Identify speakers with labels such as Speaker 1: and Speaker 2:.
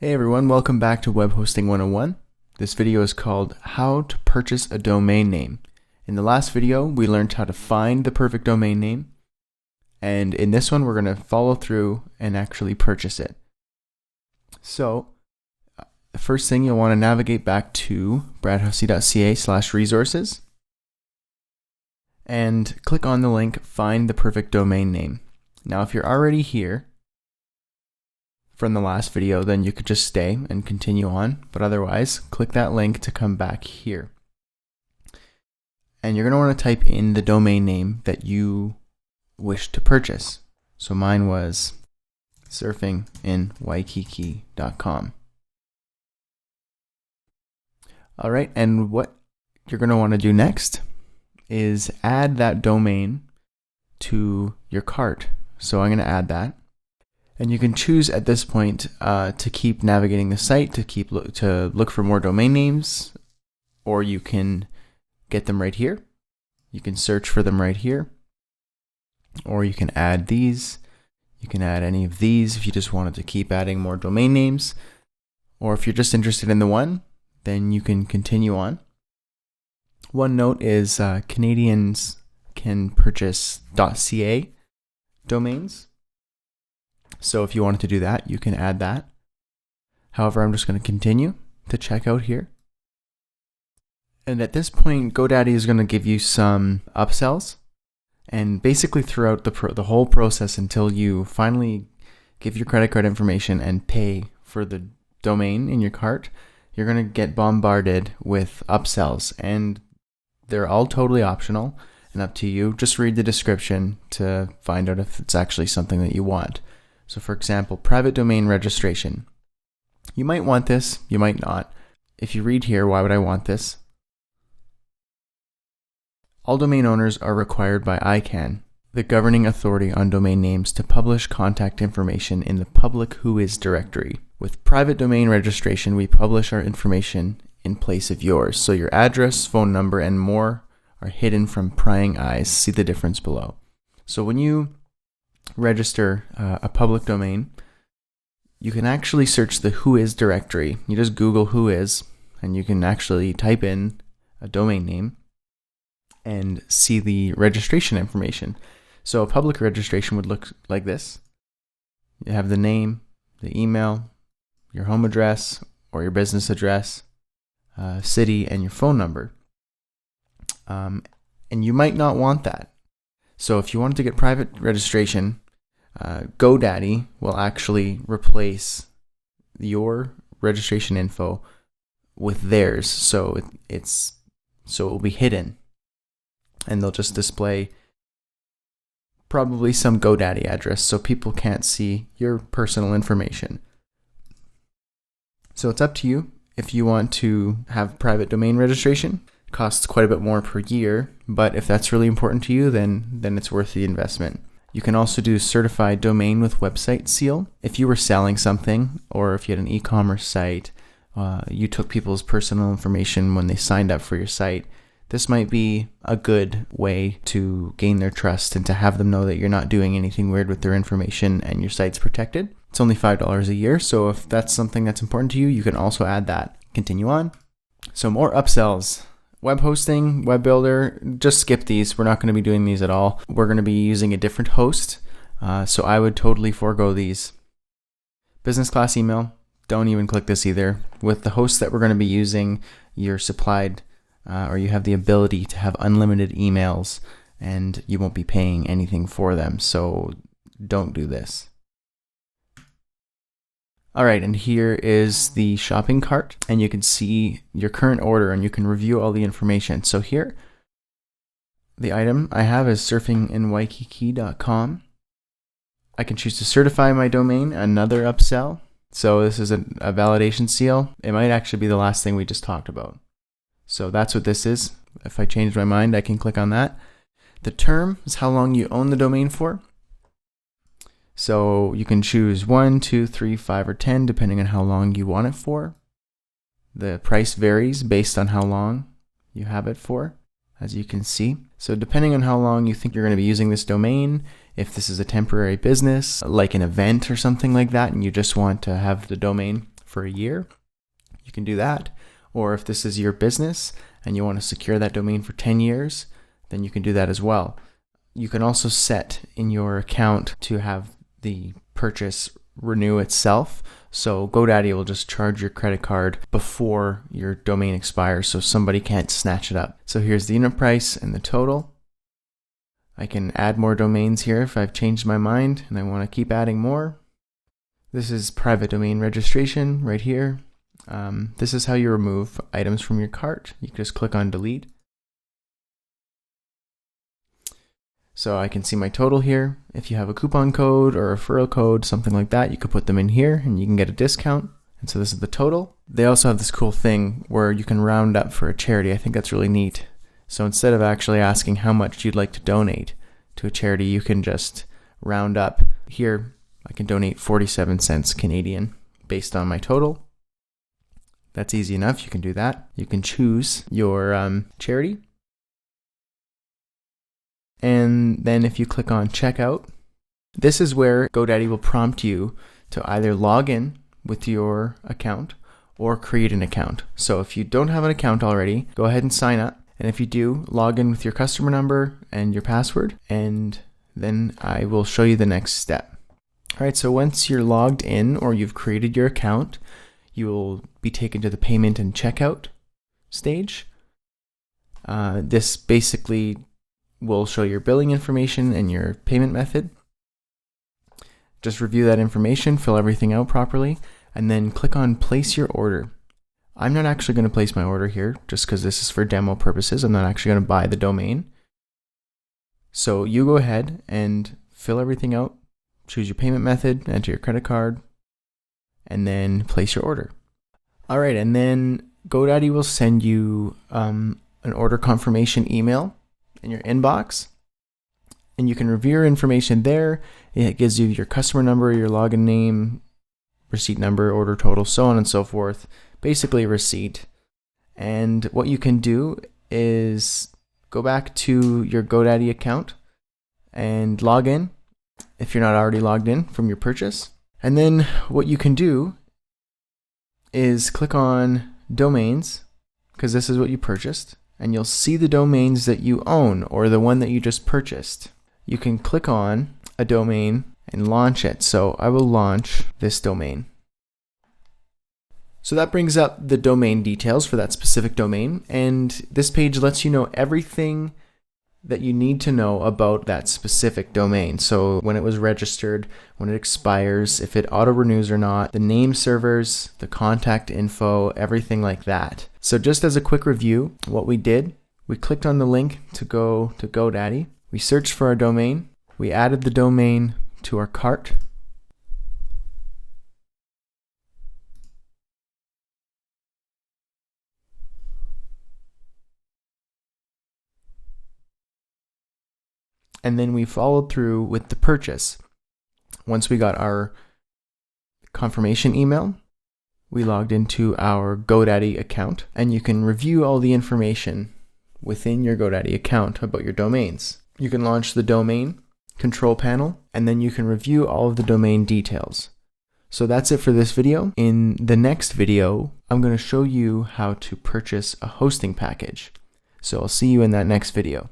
Speaker 1: Hey everyone, welcome back to Web Hosting 101. This video is called How to Purchase a Domain Name. In the last video, we learned how to find the perfect domain name. And in this one, we're going to follow through and actually purchase it. So, the first thing, you'll want to navigate back to bradhussey.ca/resources and click on the link Find the Perfect Domain Name. Now, if you're already here from the last video, then you could just stay and continue on, but otherwise click that link to come back here. And you're going to want to type in the domain name that you wish to purchase. So mine was surfinginwaikiki.com. Alright, and what you're going to want to do next is add that domain to your cart. So I'm going to add that. And you can choose at this point to keep navigating the site, to look for more domain names, or you can get them right here. You can search for them right here, or you can add these. You can add any of these if you just wanted to keep adding more domain names, or if you're just interested in the one, then you can continue on. One note is Canadians can purchase .ca domains. So if you wanted to do that, you can add that. However, I'm just going to continue to check out here. And at this point, GoDaddy is going to give you some upsells. And basically throughout the whole process until you finally give your credit card information and pay for the domain in your cart, you're going to get bombarded with upsells. And they're all totally optional and up to you. Just read the description to find out if it's actually something that you want. So for example, private domain registration. You might want this, you might not. If you read here, why would I want this? All domain owners are required by ICANN, the governing authority on domain names, to publish contact information in the public whois directory. With private domain registration, we publish our information in place of yours. So your address, phone number, and more are hidden from prying eyes. See the difference below. So when you register a public domain, you can actually search the whois directory. You just Google whois, and you can actually type in a domain name and see the registration information. So a public registration would look like this. You have the name, the email, your home address or your business address, city, and your phone number. And you might not want that. So if you wanted to get private registration, GoDaddy will actually replace your registration info with theirs. So it will be hidden, and they'll just display probably some GoDaddy address so people can't see your personal information. So it's up to you if you want to have private domain registration. It costs quite a bit more per year, but if that's really important to you, then it's worth the investment. You can also do certified domain with website seal. If you were selling something, or if you had an e-commerce site, you took people's personal information when they signed up for your site, this might be a good way to gain their trust and to have them know that you're not doing anything weird with their information and your site's protected. It's only $5 a year, so if that's something that's important to you, you can also add that. Continue on. So more upsells. Web hosting, web builder, just skip these. We're not going to be doing these at all. We're going to be using a different host, so I would totally forego these. Business class email, don't even click this either. With the host that we're going to be using, you're supplied, or you have the ability to have unlimited emails, and you won't be paying anything for them, so don't do this. Alright, and here is the shopping cart, and you can see your current order and you can review all the information. So here, the item I have is surfinginwaikiki.com. I can choose to certify my domain, another upsell. So this is a validation seal. It might actually be the last thing we just talked about. So that's what this is. If I change my mind, I can click on that. The term is how long you own the domain for. So you can choose 1, 2, 3, 5, or 10, depending on how long you want it for. The price varies based on how long you have it for, as you can see. So depending on how long you think you're going to be using this domain, if this is a temporary business, like an event or something like that, and you just want to have the domain for a year, you can do that. Or if this is your business and you want to secure that domain for 10 years, then you can do that as well. You can also set in your account to have the purchase renew itself. So GoDaddy will just charge your credit card before your domain expires, so somebody can't snatch it up. So here's the unit price and the total. I can add more domains here if I've changed my mind and I want to keep adding more. This is private domain registration right here. This is how you remove items from your cart. You can just click on delete. So I can see my total here. If you have a coupon code or a referral code, something like that, you could put them in here and you can get a discount. And so this is the total. They also have this cool thing where you can round up for a charity. I think that's really neat. So instead of actually asking how much you'd like to donate to a charity, you can just round up. Here, I can donate 47 cents Canadian based on my total. That's easy enough. You can do that. You can choose your charity. And then if you click on checkout, this is where GoDaddy will prompt you to either log in with your account or create an account. So if you don't have an account already, go ahead and sign up. And if you do, log in with your customer number and your password, and then I will show you the next step. All right, so once you're logged in or you've created your account, you will be taken to the payment and checkout stage. This basically will show your billing information and your payment method. Just review that information, fill everything out properly, and then click on place your order. I'm not actually going to place my order here just because this is for demo purposes. I'm not actually going to buy the domain. So you go ahead and fill everything out, choose your payment method, enter your credit card, and then place your order. All right, and then GoDaddy will send you an order confirmation email in your inbox, and you can review your information there. It gives you your customer number, your login name, receipt number, order total, so on and so forth. Basically a receipt. And what you can do is go back to your GoDaddy account and log in if you're not already logged in from your purchase. And then what you can do is click on domains, because this is what you purchased, and you'll see the domains that you own or the one that you just purchased. You can click on a domain and launch it. So I will launch this domain. So that brings up the domain details for that specific domain, and this page lets you know everything that you need to know about that specific domain. So when it was registered, when it expires, if it auto-renews or not, the name servers, the contact info, everything like that. So just as a quick review, what we did, we clicked on the link to go to GoDaddy. We searched for our domain. We added the domain to our cart. And then we followed through with the purchase. Once we got our confirmation email, we logged into our GoDaddy account, and you can review all the information within your GoDaddy account about your domains. You can launch the domain control panel, and then you can review all of the domain details. So that's it for this video. In the next video, I'm going to show you how to purchase a hosting package. So I'll see you in that next video.